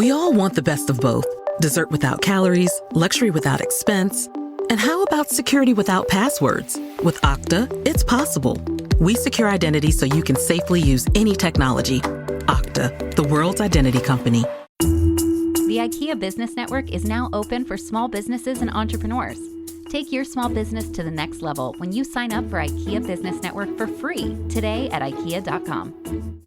We all want the best of both. Dessert without calories, luxury without expense. And how about security without passwords? With Okta, it's possible. We secure identity so you can safely use any technology. Okta, the world's identity company. The IKEA Business Network is now open for small businesses and entrepreneurs. Take your small business to the next level when you sign up for IKEA Business Network for free today at IKEA.com.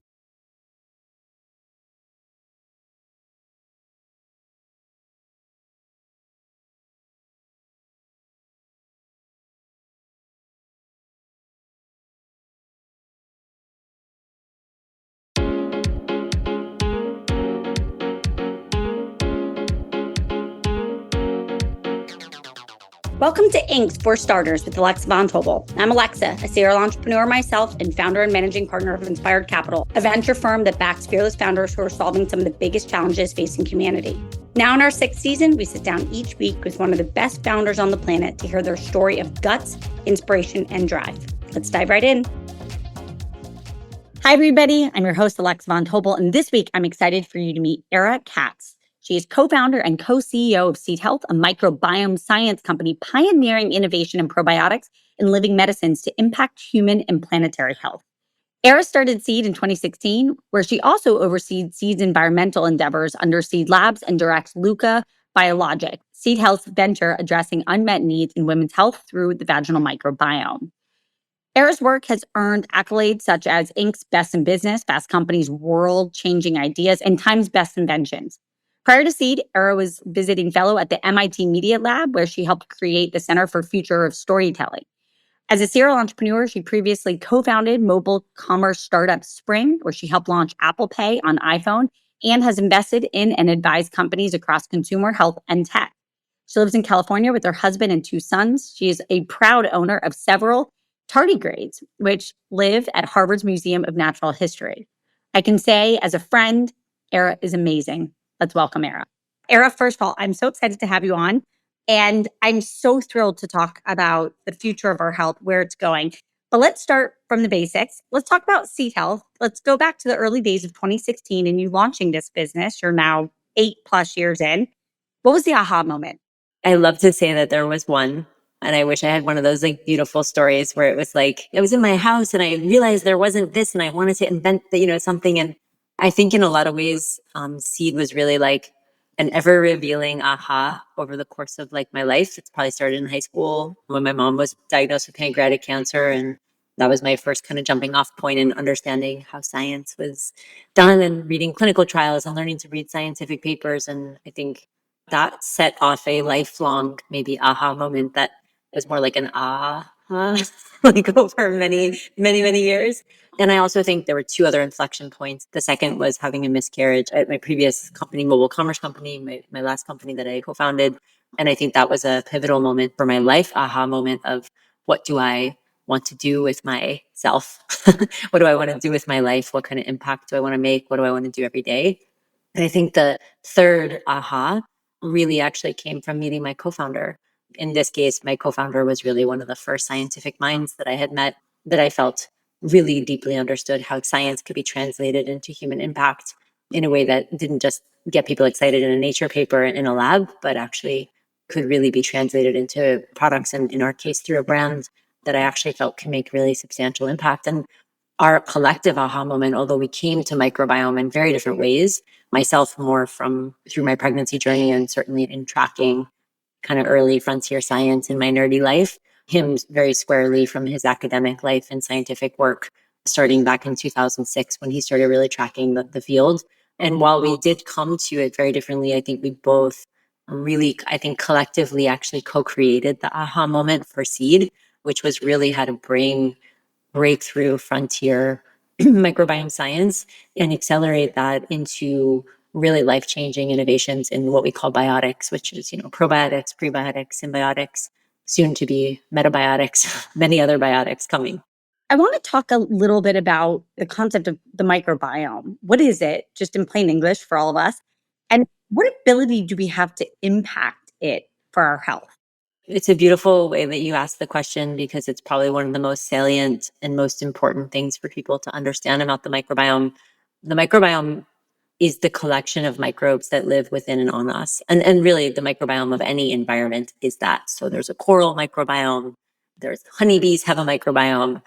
Welcome to Inc. for Starters with Alexa Von Tobel. I'm Alexa, a serial entrepreneur myself and founder and managing partner of Inspired Capital, a venture firm that backs fearless founders who are solving some of the biggest challenges facing humanity. Now in our 6th season, we sit down each week with one of the best founders on the planet to hear their story of guts, inspiration, and drive. Let's dive right in. Hi, everybody. I'm your host, Alexa Von Tobel, and this week I'm excited for you to meet Ara Katz. She is co-founder and co-CEO of Seed Health, a microbiome science company pioneering innovation in probiotics and living medicines to impact human and planetary health. Ara started Seed in 2016, where she also oversees Seed's environmental endeavors under Seed Labs and directs Luca Biologic, Seed Health's venture addressing unmet needs in women's health through the vaginal microbiome. Ara's work has earned accolades such as Inc.'s Best in Business, Fast Company's World-Changing Ideas, and Time's Best Inventions. Prior to Seed, Ara was visiting fellow at the MIT Media Lab, where she helped create the Center for Future of Storytelling. As a serial entrepreneur, she previously co-founded mobile commerce startup Spring, where she helped launch Apple Pay on iPhone, and has invested in and advised companies across consumer health and tech. She lives in California with her husband and 2 sons. She is a proud owner of several tardigrades, which live at Harvard's Museum of Natural History. I can say, as a friend, Ara is amazing. Let's welcome Ara. Ara, first of all, I'm so excited to have you on. And I'm so thrilled to talk about the future of our health, where it's going. But let's start from the basics. Let's talk about Seed Health. Let's go back to the early days of 2016 and you launching this business. You're now 8+ years in. What was the aha moment? I love to say that there was one. And I wish I had one of those like beautiful stories where it was like, I was in my house and I realized there wasn't this and I wanted to invent something. And I think in a lot of ways, Seed was really like an ever revealing aha over the course of like my life. It's probably started in high school when my mom was diagnosed with pancreatic cancer. And that was my first kind of jumping off point in understanding how science was done and reading clinical trials and learning to read scientific papers. And I think that set off a lifelong, maybe aha moment that was more like an like over many, many, many years. And I also think there were 2 other inflection points. The second was having a miscarriage at my previous company, mobile commerce company, my last company that I co-founded. And I think that was a pivotal moment for my life, aha moment of what do I want to do with myself? What do I want to do with my life? What kind of impact do I want to make? What do I want to do every day? And I think the third aha really actually came from meeting my co-founder. In this case, my co-founder was really one of the first scientific minds that I had met that I felt really deeply understood how science could be translated into human impact in a way that didn't just get people excited in a Nature paper in a lab, but actually could really be translated into products, and in our case, through a brand that I actually felt can make really substantial impact. And our collective aha moment, although we came to microbiome in very different ways, myself more from through my pregnancy journey and certainly in tracking kind of early frontier science in my nerdy life, him very squarely from his academic life and scientific work, starting back in 2006 when he started really tracking the field. And while we did come to it very differently, I think we both really, I think collectively actually co-created the aha moment for Seed, which was really how to bring breakthrough frontier microbiome science and accelerate that into really life-changing innovations in what we call biotics, which is, probiotics, prebiotics, symbiotics, soon to be metabiotics, many other biotics coming. I want to talk a little bit about the concept of the microbiome. What is it, just in plain English for all of us? And what ability do we have to impact it for our health? It's a beautiful way that you asked the question because it's probably one of the most salient and most important things for people to understand about the microbiome. The microbiome is the collection of microbes that live within and on us. And really the microbiome of any environment is that. So there's a coral microbiome, there's honeybees have a microbiome,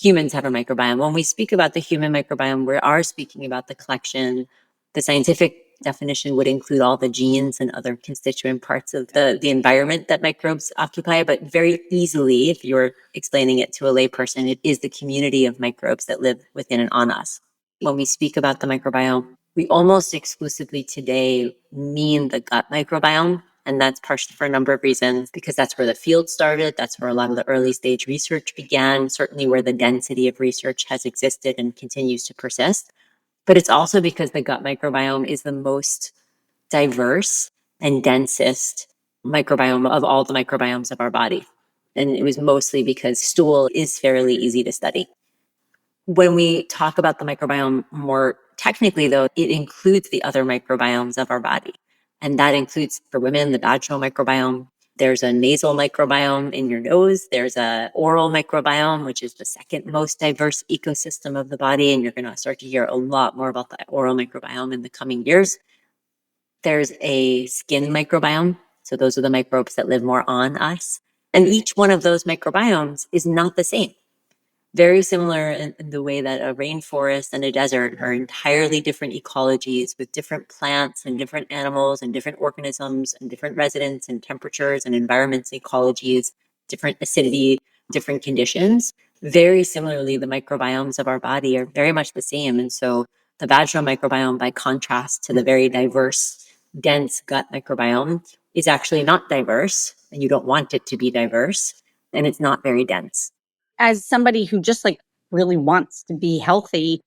humans have a microbiome. When we speak about the human microbiome, we are speaking about the collection. The scientific definition would include all the genes and other constituent parts of the environment that microbes occupy. But very easily, if you're explaining it to a layperson, it is the community of microbes that live within and on us. When we speak about the microbiome, we almost exclusively today mean the gut microbiome. And that's partially for a number of reasons, because that's where the field started. That's where a lot of the early stage research began, certainly where the density of research has existed and continues to persist. But it's also because the gut microbiome is the most diverse and densest microbiome of all the microbiomes of our body. And it was mostly because stool is fairly easy to study. When we talk about the microbiome more technically, though, it includes the other microbiomes of our body. And that includes, for women, the vaginal microbiome. There's a nasal microbiome in your nose. There's a oral microbiome, which is the second most diverse ecosystem of the body. And you're going to start to hear a lot more about the oral microbiome in the coming years. There's a skin microbiome. So those are the microbes that live more on us. And each one of those microbiomes is not the same. Very similar in the way that a rainforest and a desert are entirely different ecologies with different plants and different animals and different organisms and different residents and temperatures and environments, ecologies, different acidity, different conditions. Very similarly, the microbiomes of our body are very much the same. And so the vaginal microbiome, by contrast to the very diverse, dense gut microbiome, is actually not diverse, and you don't want it to be diverse, and it's not very dense. As somebody who just really wants to be healthy,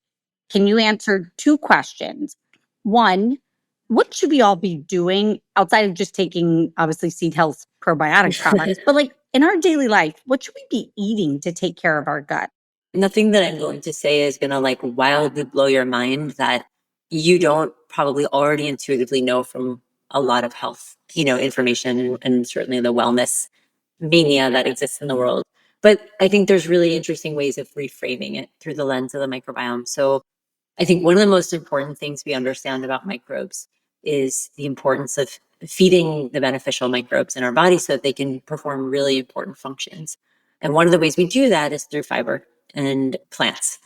can you answer two questions? One, what should we all be doing outside of just taking, obviously, Seed Health's probiotic products? But in our daily life, what should we be eating to take care of our gut? Nothing that I'm going to say is going to wildly blow your mind that you don't probably already intuitively know from a lot of health, information and certainly the wellness mania that exists in the world. But I think there's really interesting ways of reframing it through the lens of the microbiome. So I think one of the most important things we understand about microbes is the importance of feeding the beneficial microbes in our body so that they can perform really important functions. And one of the ways we do that is through fiber and plants.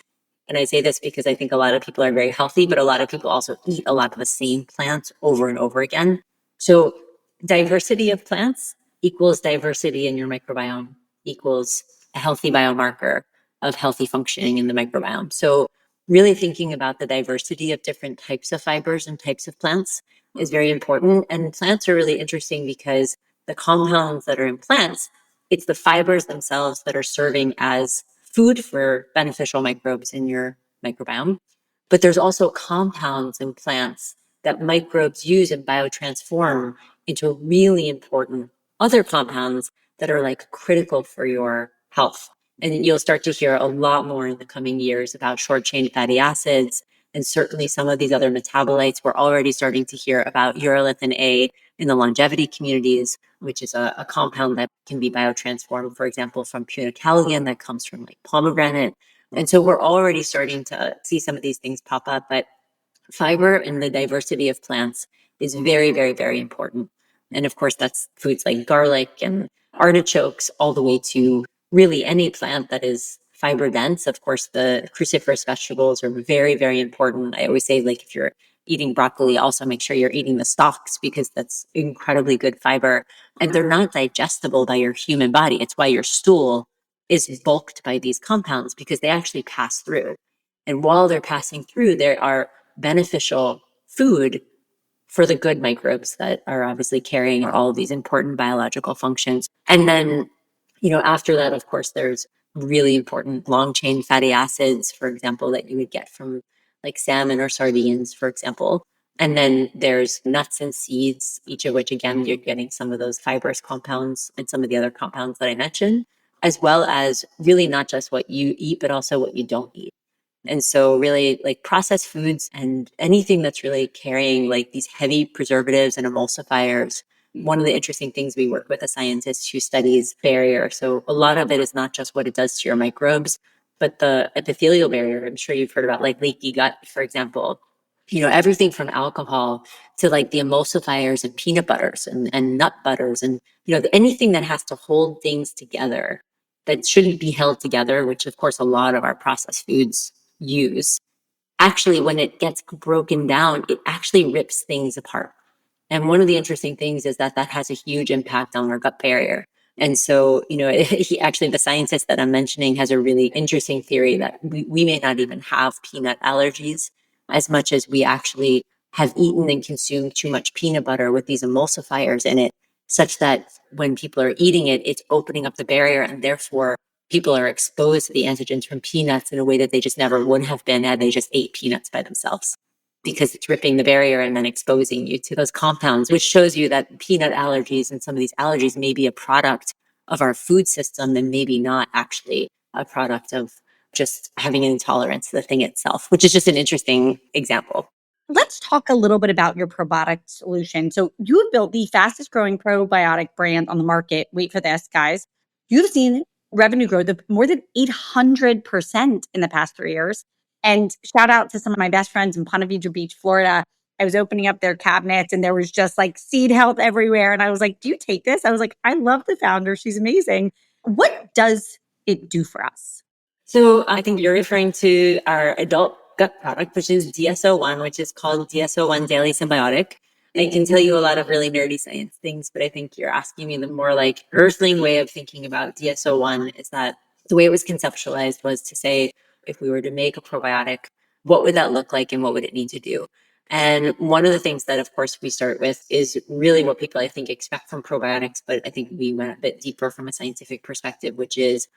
And I say this because I think a lot of people are very healthy, but a lot of people also eat a lot of the same plants over and over again. So diversity of plants equals diversity in your microbiome equals a healthy biomarker of healthy functioning in the microbiome. So really thinking about the diversity of different types of fibers and types of plants is very important. And plants are really interesting because the compounds that are in plants, it's the fibers themselves that are serving as food for beneficial microbes in your microbiome. But there's also compounds in plants that microbes use and biotransform into really important other compounds that are critical for your health. And you'll start to hear a lot more in the coming years about short chain fatty acids and certainly some of these other metabolites. We're already starting to hear about urolithin A in the longevity communities, which is a compound that can be biotransformed, for example, from punicallium that comes from pomegranate. And so we're already starting to see some of these things pop up, but fiber and the diversity of plants is very, very, very important. And of course, that's foods like garlic and artichokes, all the way to really any plant that is fiber dense. Of course, the cruciferous vegetables are very, very important. I always say, if you're eating broccoli, also make sure you're eating the stalks because that's incredibly good fiber. And they're not digestible by your human body. It's why your stool is bulked by these compounds because they actually pass through. And while they're passing through, there are beneficial food for the good microbes that are obviously carrying all of these important biological functions. And then, after that, of course, there's really important long chain fatty acids, for example, that you would get from salmon or sardines, for example. And then there's nuts and seeds, each of which, again, you're getting some of those fibrous compounds and some of the other compounds that I mentioned, as well as really not just what you eat, but also what you don't eat. And so really processed foods and anything that's really carrying these heavy preservatives and emulsifiers. One of the interesting things, we work with a scientist who studies barrier. So a lot of it is not just what it does to your microbes, but the epithelial barrier. I'm sure you've heard about leaky gut, for example. everything from alcohol to like the emulsifiers and peanut butters and nut butters and, anything that has to hold things together that shouldn't be held together, which of course a lot of our processed foods use. Actually, when it gets broken down, it actually rips things apart. And one of the interesting things is that has a huge impact on our gut barrier. And so, the scientist that I'm mentioning has a really interesting theory that we may not even have peanut allergies as much as we actually have eaten and consumed too much peanut butter with these emulsifiers in it, such that when people are eating it, it's opening up the barrier, and therefore people are exposed to the antigens from peanuts in a way that they just never would have been had they just ate peanuts by themselves, because it's ripping the barrier and then exposing you to those compounds, which shows you that peanut allergies and some of these allergies may be a product of our food system and maybe not actually a product of just having an intolerance to the thing itself, which is just an interesting example. Let's talk a little bit about your probiotic solution. So you have built the fastest growing probiotic brand on the market. Wait for this, guys. You've seen revenue growth of more than 800% in the past 3 years. And shout out to some of my best friends in Ponte Vedra Beach, Florida. I was opening up their cabinets and there was just like seed health everywhere. And I was like, do you take this? I was like, I love the founder. She's amazing. What does it do for us? So I think you're referring to our adult gut product, which is DSO1, which is called DSO1 Daily Symbiotic. I can tell you a lot of really nerdy science things, but I think you're asking me the more like earthling way of thinking about DSO1 is that the way it was conceptualized was to say, if we were to make a probiotic, what would that look like and what would it need to do? And one of the things that, of course, we start with is really what people, I think, expect from probiotics, but I think we went a bit deeper from a scientific perspective, which is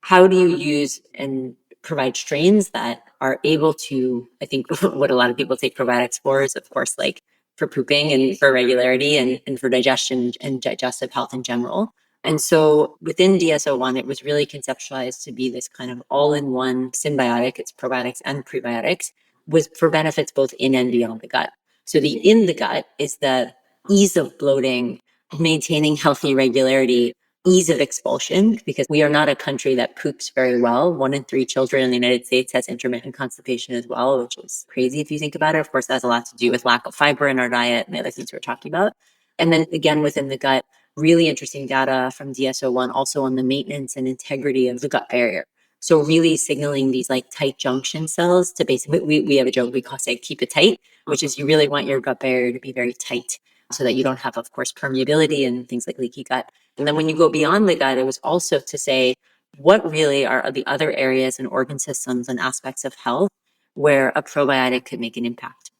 how do you use and provide strains that are able to, I think what a lot of people take probiotics for is, of course, like for pooping and for regularity and for digestion and digestive health in general. And so within DSO1, it was really conceptualized to be this kind of all-in-one symbiotic. It's probiotics and prebiotics with for benefits both in and beyond the gut. So the in the gut is the ease of bloating, maintaining healthy regularity, ease of expulsion, because we are not a country that poops very well. 1 in 3 children in the United States has intermittent constipation as well, which is crazy if you think about it. Of course, that has a lot to do with lack of fiber in our diet and the other things we're talking about. And then again, within the gut, really interesting data from DSO1 also on the maintenance and integrity of the gut barrier. So really signaling these like tight junction cells to basically, we have a joke, we call say keep it tight, which is you really want your gut barrier to be very tight so that you don't have, of course, permeability and things like leaky gut. And then when you go beyond the gut, it was also to say, what really are the other areas and organ systems and aspects of health where a probiotic could make an impact?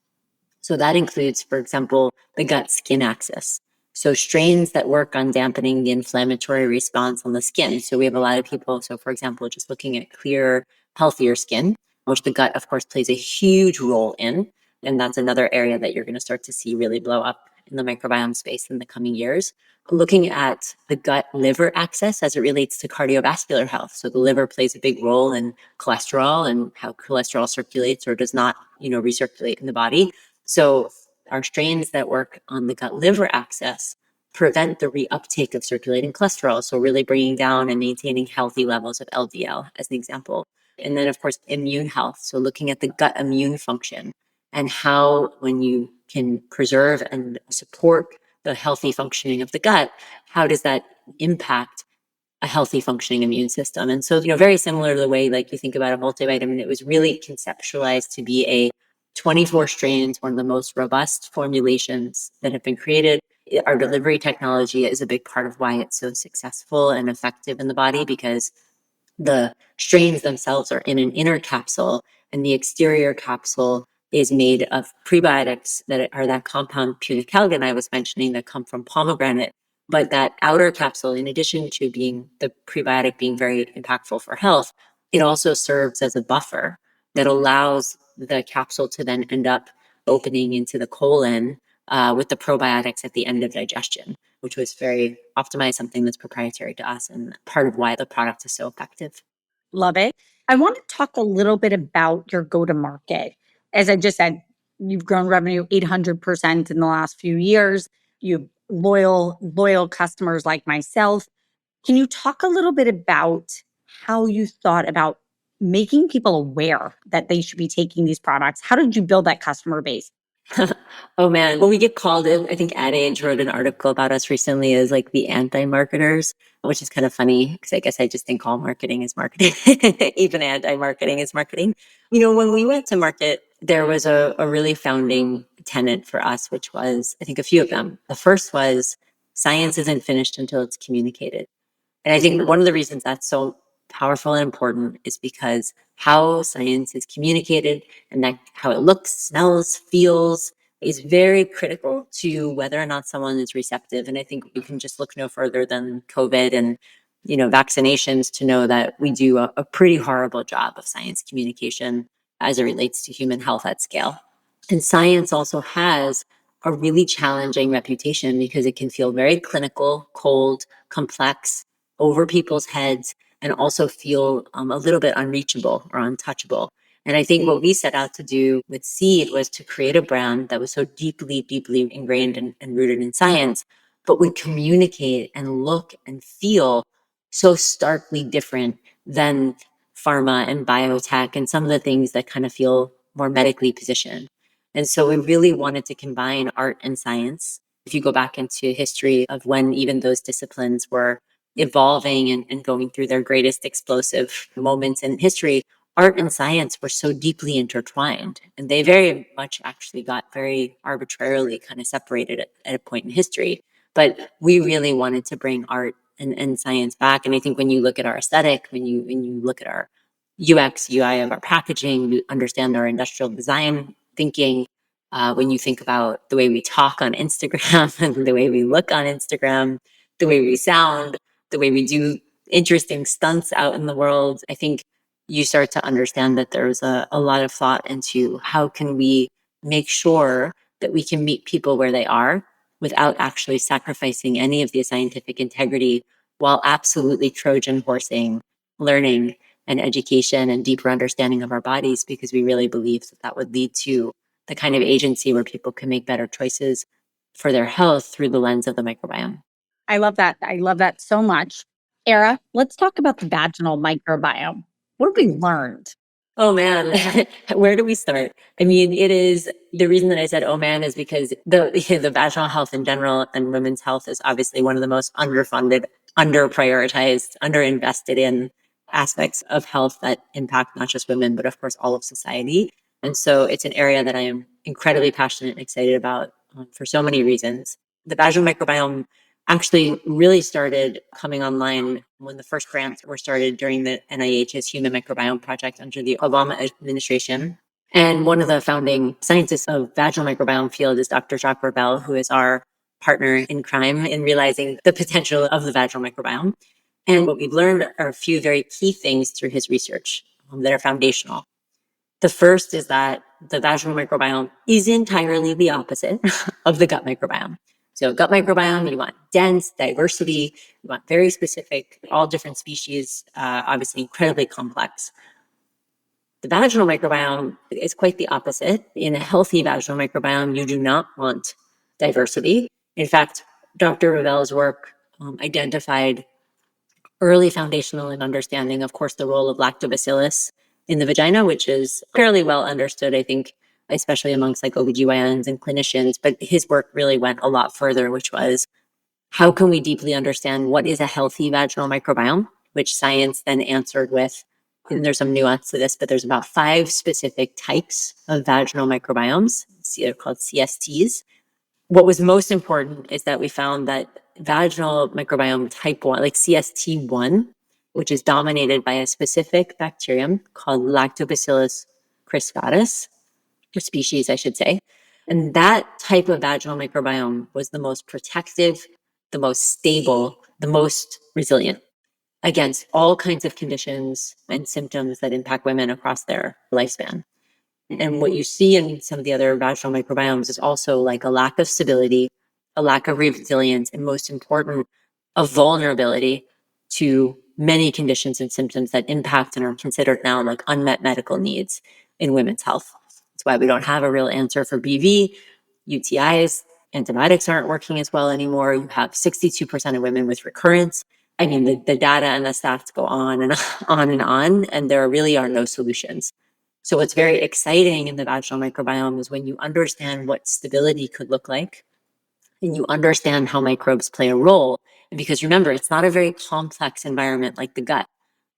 So that includes, for example, the gut skin axis. So strains that work on dampening the inflammatory response on the skin. So we have a lot of people, so for example, just looking at clearer, healthier skin, which the gut, of course, plays a huge role in. And that's another area that you're going to start to see really blow up in the microbiome space in the coming years. Looking at the gut liver axis as it relates to cardiovascular health. So the liver plays a big role in cholesterol and how cholesterol circulates or does not, recirculate in the body. So our strains that work on the gut liver axis prevent the reuptake of circulating cholesterol. So really bringing down and maintaining healthy levels of LDL as an example. And then of course, immune health. So looking at the gut immune function and how when you can preserve and support the healthy functioning of the gut, how does that impact a healthy functioning immune system? And so, very similar to the way like you think about a multivitamin, it was really conceptualized to be a 24 strains, one of the most robust formulations that have been created. Our delivery technology is a big part of why it's so successful and effective in the body, because the strains themselves are in an inner capsule and the exterior capsule is made of prebiotics that are that compound punicalgin I was mentioning that come from pomegranate. But that outer capsule, in addition to being the prebiotic being very impactful for health, it also serves as a buffer that allows the capsule to then end up opening into the colon with the probiotics at the end of digestion, which was very optimized, something that's proprietary to us and part of why the product is so effective. Love it. I want to talk a little bit about your go to market. As I just said, you've grown revenue 800% in the last few years. You have loyal customers like myself. Can you talk a little bit about how you thought about making people aware that they should be taking these products? How did you build that customer base? Oh man. Well, we get called in. I think Ad Age wrote an article about us recently as like the anti-marketers, which is kind of funny because I guess I just think all marketing is marketing. Even anti-marketing is marketing. When we went to market, there was a really founding tenet for us, which was, I think, a few of them. The first was science isn't finished until it's communicated. And I think one of the reasons that's so powerful and important is because how science is communicated and that how it looks, smells, feels is very critical to whether or not someone is receptive. And I think we can just look no further than COVID and vaccinations to know that we do a pretty horrible job of science communication as it relates to human health at scale. And science also has a really challenging reputation because it can feel very clinical, cold, complex, over people's heads, and also feel a little bit unreachable or untouchable. And I think what we set out to do with Seed was to create a brand that was so deeply, deeply ingrained and rooted in science, but would communicate and look and feel so starkly different than pharma and biotech and some of the things that kind of feel more medically positioned. And so we really wanted to combine art and science. If you go back into history of when even those disciplines were evolving and going through their greatest explosive moments in history, art and science were so deeply intertwined. And they very much actually got very arbitrarily kind of separated at a point in history. But we really wanted to bring art and science back. And I think when you look at our aesthetic, when you look at our UX, UI of our packaging, you understand our industrial design thinking, when you think about the way we talk on Instagram and the way we look on Instagram, the way we sound, the way we do interesting stunts out in the world, I think you start to understand that there's a lot of thought into how can we make sure that we can meet people where they are without actually sacrificing any of the scientific integrity while absolutely Trojan horsing learning and education and deeper understanding of our bodies, because we really believe that that would lead to the kind of agency where people can make better choices for their health through the lens of the microbiome. I love that. I love that so much. Ara, let's talk about the vaginal microbiome. What have we learned? Oh man, where do we start? I mean, it is the reason that I said, oh man, is because the vaginal health in general and women's health is obviously one of the most underfunded, underprioritized, underinvested in aspects of health that impact not just women, but of course all of society. And so it's an area that I am incredibly passionate and excited about for so many reasons. The vaginal microbiome actually really started coming online when the first grants were started during the NIH's Human Microbiome Project under the Obama administration. And one of the founding scientists of vaginal microbiome field is Dr. Jacques Rebel, who is our partner in crime in realizing the potential of the vaginal microbiome. And what we've learned are a few very key things through his research that are foundational. The first is that the vaginal microbiome is entirely the opposite of the gut microbiome. So gut microbiome, you want dense diversity, you want very specific, all different species, obviously incredibly complex. The vaginal microbiome is quite the opposite. In a healthy vaginal microbiome, you do not want diversity. In fact, Dr. Ravel's work identified early foundational and understanding, of course, the role of lactobacillus in the vagina, which is fairly well understood, I think, especially amongst like OBGYNs and clinicians. But his work really went a lot further, which was how can we deeply understand what is a healthy vaginal microbiome, which science then answered with, and there's some nuance to this, but there's about 5 specific types of vaginal microbiomes. They're called CSTs. What was most important is that we found that vaginal microbiome type 1, like CST1, which is dominated by a specific bacterium called Lactobacillus cristatus, or species, I should say. And that type of vaginal microbiome was the most protective, the most stable, the most resilient against all kinds of conditions and symptoms that impact women across their lifespan. And what you see in some of the other vaginal microbiomes is also like a lack of stability, a lack of resilience, and most important, a vulnerability to many conditions and symptoms that impact and are considered now like unmet medical needs in women's health. That's why we don't have a real answer for BV, UTIs, antibiotics aren't working as well anymore. You have 62% of women with recurrence I mean, the data and the stats go on and on and on, and there really are no solutions. So what's very exciting in the vaginal microbiome is when you understand what stability could look like and you understand how microbes play a role. And because remember, it's not a very complex environment like the gut.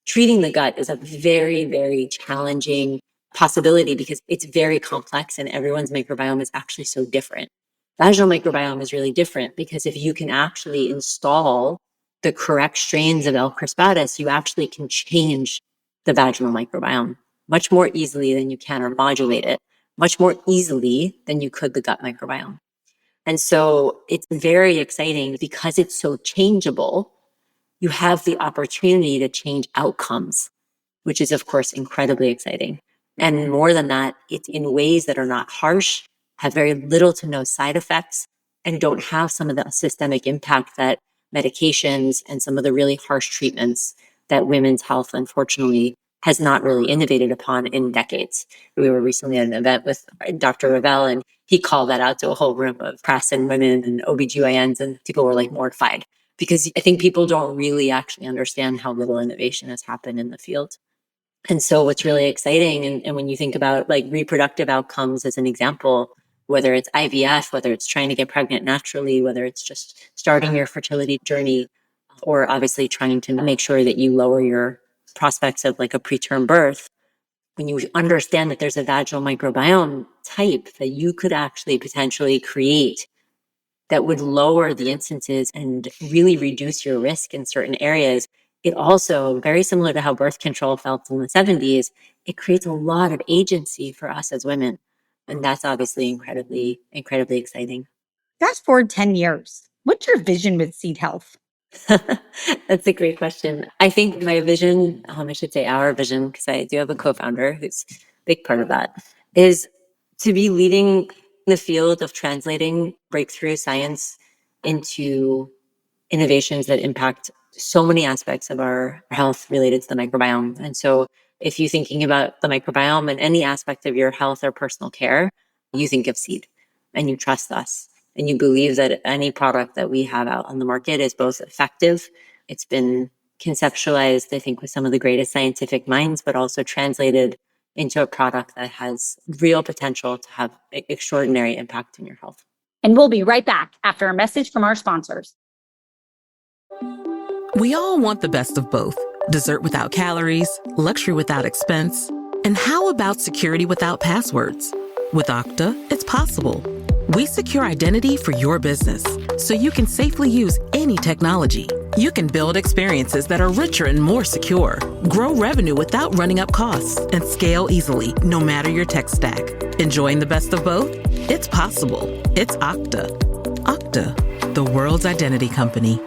Treating the gut is a very, very challenging possibility because it's very complex and everyone's microbiome is actually so different. Vaginal microbiome is really different because if you can actually install the correct strains of L. crispatus, you actually can change the vaginal microbiome much more easily than you can, or modulate it much more easily than you could the gut microbiome. And so it's very exciting because it's so changeable. You have the opportunity to change outcomes, which is, of course, incredibly exciting. And more than that, it's in ways that are not harsh, have very little to no side effects, and don't have some of the systemic impact that medications and some of the really harsh treatments that women's health, unfortunately, has not really innovated upon in decades. We were recently at an event with Dr. Ravel, and he called that out to a whole room of press and women and OBGYNs, and people were like mortified because I think people don't really actually understand how little innovation has happened in the field. And so what's really exciting, and when you think about like reproductive outcomes as an example, whether it's IVF, whether it's trying to get pregnant naturally, whether it's just starting your fertility journey, or obviously trying to make sure that you lower your prospects of like a preterm birth, when you understand that there's a vaginal microbiome type that you could actually potentially create that would lower the instances and really reduce your risk in certain areas. It also, very similar to how birth control felt in the 70s, it creates a lot of agency for us as women. And that's obviously incredibly, incredibly exciting. Fast forward 10 years. What's your vision with Seed Health? That's a great question. I think my vision, I should say our vision, because I do have a co-founder who's a big part of that, is to be leading the field of translating breakthrough science into innovations that impact so many aspects of our health related to the microbiome. And so if you're thinking about the microbiome and any aspect of your health or personal care, you think of Seed and you trust us and you believe that any product that we have out on the market is both effective. It's been conceptualized, I think, with some of the greatest scientific minds, but also translated into a product that has real potential to have extraordinary impact in your health. And we'll be right back after a message from our sponsors. We all want the best of both. Dessert without calories, luxury without expense, and how about security without passwords? With Okta, it's possible. We secure identity for your business, so you can safely use any technology. You can build experiences that are richer and more secure, grow revenue without running up costs, and scale easily, no matter your tech stack. Enjoying the best of both? It's possible. It's Okta. Okta, the world's identity company.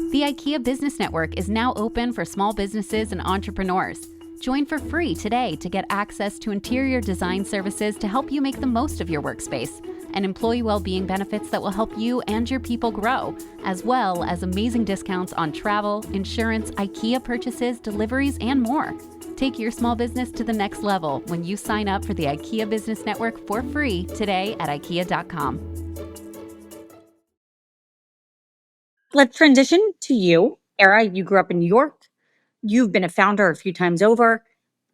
The IKEA Business Network is now open for small businesses and entrepreneurs. Join for free today to get access to interior design services to help you make the most of your workspace, and employee well-being benefits that will help you and your people grow, as well as amazing discounts on travel, insurance, IKEA purchases, deliveries, and more. Take your small business to the next level when you sign up for the IKEA Business Network for free today at IKEA.com. Let's transition to you. Ara, you grew up in New York. You've been a founder a few times over.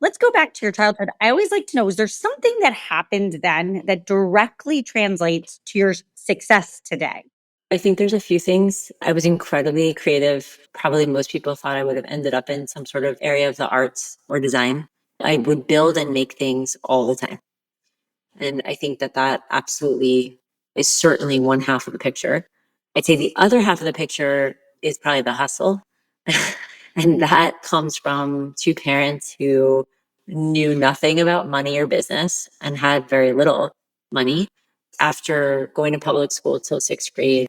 Let's go back to your childhood. I always like to know, is there something that happened then that directly translates to your success today? I think there's a few things. I was incredibly creative. Probably most people thought I would have ended up in some sort of area of the arts or design. I would build and make things all the time. And I think that that absolutely is certainly one half of the picture. I'd say the other half of the picture is probably the hustle. And that comes from two parents who knew nothing about money or business and had very little money. After going to public school till sixth grade,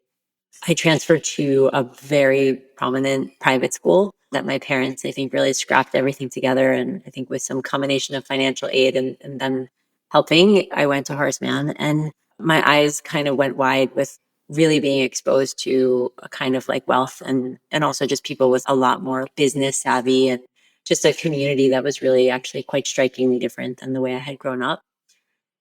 I transferred to a very prominent private school that my parents, I think, really scrapped everything together. And I think with some combination of financial aid and them helping, I went to Horace Mann, and my eyes kind of went wide with really being exposed to a kind of like wealth and also just people with a lot more business savvy and just a community that was really actually quite strikingly different than the way I had grown up.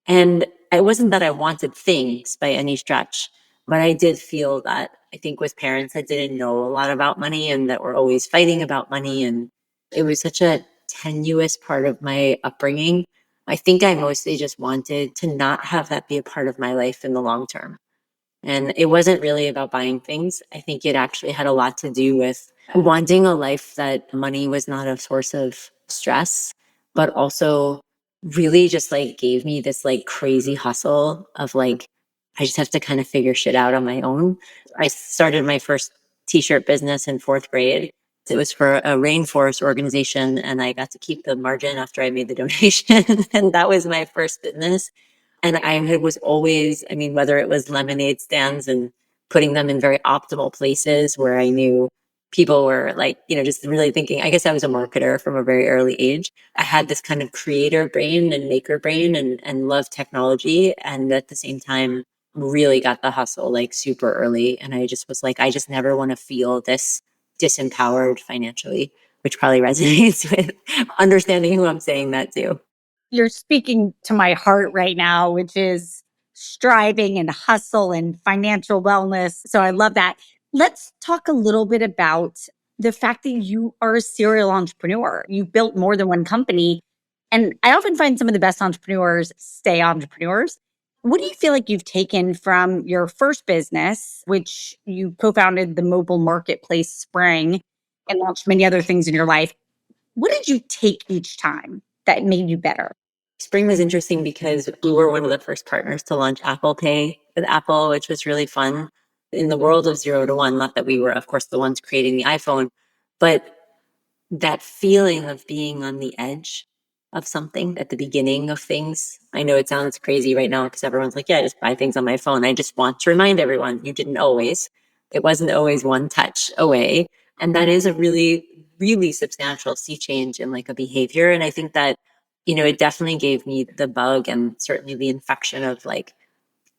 And it wasn't that I wanted things by any stretch, but I did feel that I think with parents that didn't know a lot about money and that were always fighting about money. And it was such a tenuous part of my upbringing. I think I mostly just wanted to not have that be a part of my life in the long term. And it wasn't really about buying things. I think it actually had a lot to do with wanting a life that money was not a source of stress, but also really just like gave me this like crazy hustle of like, I just have to kind of figure shit out on my own. I started my first t-shirt business in fourth grade. It was for a rainforest organization, and I got to keep the margin after I made the donation. And that was my first business. And I was always, I mean, whether it was lemonade stands and putting them in very optimal places where I knew people were like, just really thinking, I guess I was a marketer from a very early age. I had this kind of creator brain and maker brain and loved technology. And at the same time, really got the hustle like super early. And I just was like, I just never want to feel this disempowered financially, which probably resonates with understanding who I'm saying that to. You're speaking to my heart right now, which is striving and hustle and financial wellness. So I love that. Let's talk a little bit about the fact that you are a serial entrepreneur. You built more than one company. And I often find some of the best entrepreneurs stay entrepreneurs. What do you feel like you've taken from your first business, which you co founded the mobile marketplace Spring and launched many other things in your life? What did you take each time that made you better? Spring was interesting because we were one of the first partners to launch Apple Pay with Apple, which was really fun in the world of 0 to 1. Not that we were, of course, the ones creating the iPhone, but that feeling of being on the edge of something at the beginning of things. I know it sounds crazy right now because everyone's like, yeah, I just buy things on my phone. I just want to remind everyone you didn't always. It wasn't always one touch away. And that is a really, really substantial sea change in like a behavior. And I think that, it definitely gave me the bug and certainly the infection of like,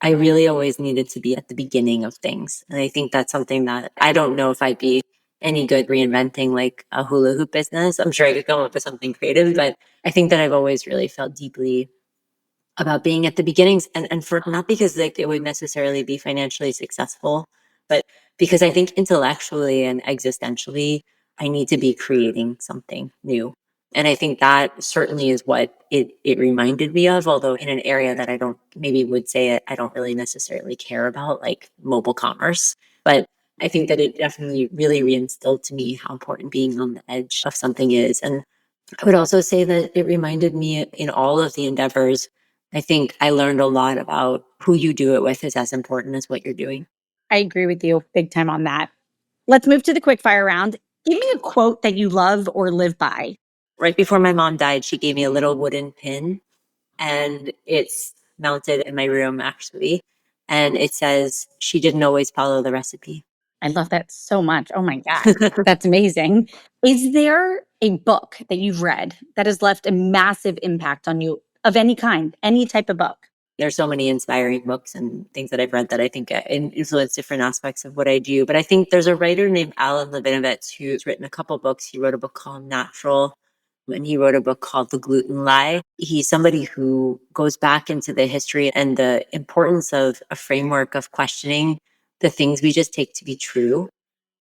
I really always needed to be at the beginning of things. And I think that's something that I don't know if I'd be any good reinventing like a hula hoop business. I'm sure I could come up with something creative, but I think that I've always really felt deeply about being at the beginnings, and for not because like it would necessarily be financially successful, but because I think intellectually and existentially, I need to be creating something new. And I think that certainly is what it reminded me of, although in an area that I don't maybe would say it, I don't really necessarily care about, like mobile commerce. But I think that it definitely really reinstilled to me how important being on the edge of something is. And I would also say that it reminded me in all of the endeavors, I think I learned a lot about who you do it with is as important as what you're doing. I agree with you big time on that. Let's move to the quick fire round. Give me a quote that you love or live by. Right before my mom died, she gave me a little wooden pin, and it's mounted in my room actually. And it says, she didn't always follow the recipe. I love that so much. Oh my God. That's amazing. Is there a book that you've read that has left a massive impact on you of any kind, any type of book? There's so many inspiring books and things that I've read that I think influence different aspects of what I do. But I think there's a writer named Alan Levinovitz who's written a couple books. He wrote a book called Natural, and he wrote a book called The Gluten Lie. He's somebody who goes back into the history and the importance of a framework of questioning the things we just take to be true.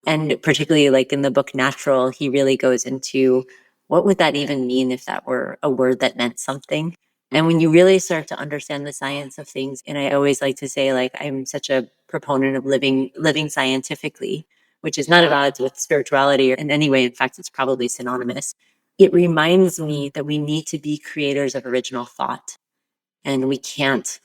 And particularly like in the book Natural, he really goes into what would that even mean if that were a word that meant something. And when you really start to understand the science of things, and I always like to say, like, I'm such a proponent of living scientifically, which is not at odds with spirituality in any way. In fact, it's probably synonymous. It reminds me that we need to be creators of original thought, and we can't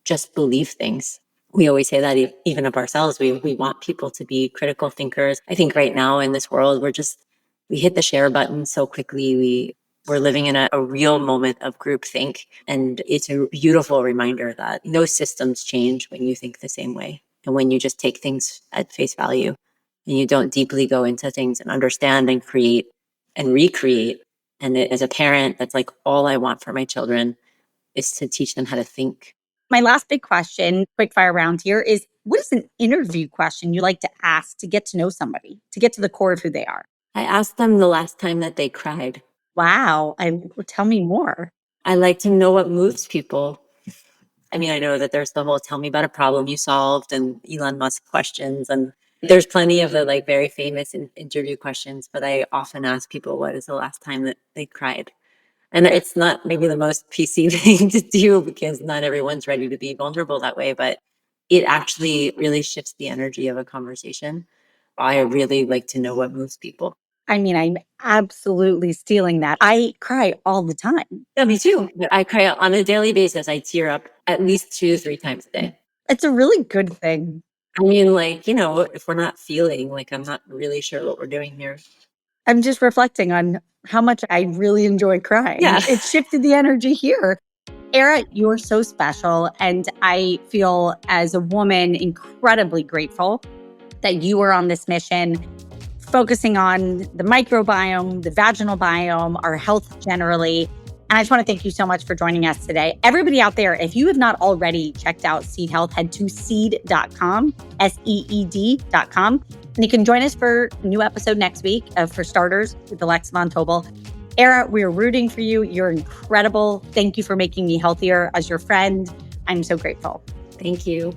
just believe things. We always say that even of ourselves, we want people to be critical thinkers. I think right now in this world, we hit the share button so quickly. We're living in a real moment of groupthink. And it's a beautiful reminder that no systems change when you think the same way. And when you just take things at face value and you don't deeply go into things and understand and create and recreate. And as a parent, that's like all I want for my children is to teach them how to think. My last big question, quick fire round here, is what is an interview question you like to ask to get to know somebody, to get to the core of who they are? I asked them the last time that they cried. Wow. Tell me more. I like to know what moves people. I mean, I know that there's the whole tell me about a problem you solved and Elon Musk questions. And there's plenty of the like very famous interview questions, but I often ask people, what is the last time that they cried? And it's not maybe the most PC thing to do because not everyone's ready to be vulnerable that way, but it actually really shifts the energy of a conversation. I really like to know what moves people. I mean, I'm absolutely stealing that. I cry all the time. Yeah, me too. I cry on a daily basis. I tear up at least 2 to 3 times a day. It's a really good thing. I mean, like, you know, if we're not feeling, like, I'm not really sure what we're doing here. I'm just reflecting on how much I really enjoy crying. Yeah. It shifted the energy here. Ara, you're so special. And I feel as a woman incredibly grateful that you are on this mission, focusing on the microbiome, the vaginal biome, our health generally. And I just want to thank you so much for joining us today. Everybody out there, if you have not already checked out Seed Health, head to seed.com, SEED.com. And you can join us for a new episode next week of For Starters with Alex Von Tobel. Ara, we are rooting for you. You're incredible. Thank you for making me healthier as your friend. I'm so grateful. Thank you.